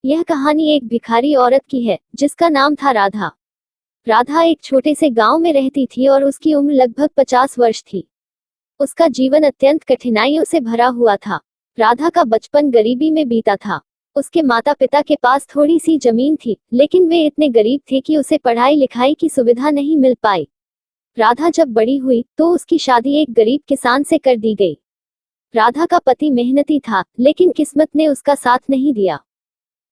यह कहानी एक भिखारी औरत की है जिसका नाम था राधा। राधा एक छोटे से गांव में रहती थी और उसकी उम्र लगभग 50 वर्ष थी। उसका जीवन अत्यंत कठिनाइयों से भरा हुआ था। राधा का बचपन गरीबी में बीता था। उसके माता पिता के पास थोड़ी सी जमीन थी, लेकिन वे इतने गरीब थे कि उसे पढ़ाई लिखाई की सुविधा नहीं मिल पाई। राधा जब बड़ी हुई तो उसकी शादी एक गरीब किसान से कर दी गई। राधा का पति मेहनती था, लेकिन किस्मत ने उसका साथ नहीं दिया।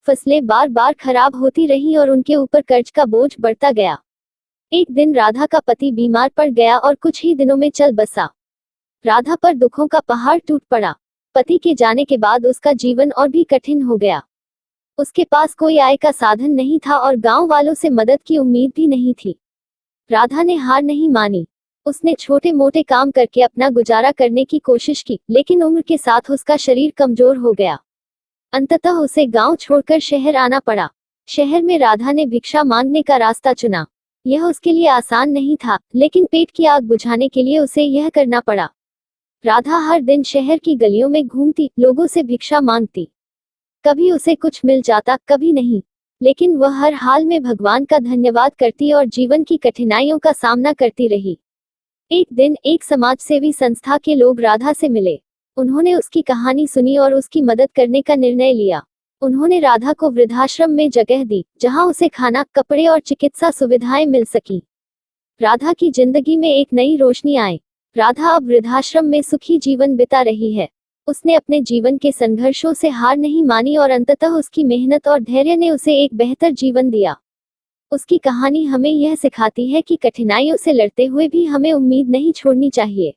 फसलें बार बार खराब होती रहीं और उनके ऊपर कर्ज का बोझ बढ़ता गया। एक दिन राधा का पति बीमार पड़ गया और कुछ ही दिनों में चल बसा। राधा पर दुखों का पहाड़ टूट पड़ा। पति के जाने के बाद उसका जीवन और भी कठिन हो गया। उसके पास कोई आय का साधन नहीं था और गांव वालों से मदद की उम्मीद भी नहीं थी। राधा ने हार नहीं मानी। उसने छोटे मोटे काम करके अपना गुजारा करने की कोशिश की, लेकिन उम्र के साथ उसका शरीर कमजोर हो गया। अंततः उसे गांव छोड़कर शहर आना पड़ा। शहर में राधा ने भिक्षा मांगने का रास्ता चुना। यह उसके लिए आसान नहीं था, लेकिन पेट की आग बुझाने के लिए उसे यह करना पड़ा। राधा हर दिन शहर की गलियों में घूमती, लोगों से भिक्षा मांगती। कभी उसे कुछ मिल जाता, कभी नहीं, लेकिन वह हर हाल में भगवान का धन्यवाद करती और जीवन की कठिनाइयों का सामना करती रही। एक दिन एक समाजसेवी संस्था के लोग राधा से मिले। उन्होंने उसकी कहानी सुनी और उसकी मदद करने का निर्णय लिया। उन्होंने राधा को वृद्धाश्रम में जगह दी, जहां उसे खाना, कपड़े और चिकित्सा सुविधाएं मिल सकी। राधा की जिंदगी में एक नई रोशनी आई। राधा अब वृद्धाश्रम में सुखी जीवन बिता रही है। उसने अपने जीवन के संघर्षों से हार नहीं मानी और अंततः उसकी मेहनत और धैर्य ने उसे एक बेहतर जीवन दिया। उसकी कहानी हमें यह सिखाती है कि कठिनाइयों से लड़ते हुए भी हमें उम्मीद नहीं छोड़नी चाहिए।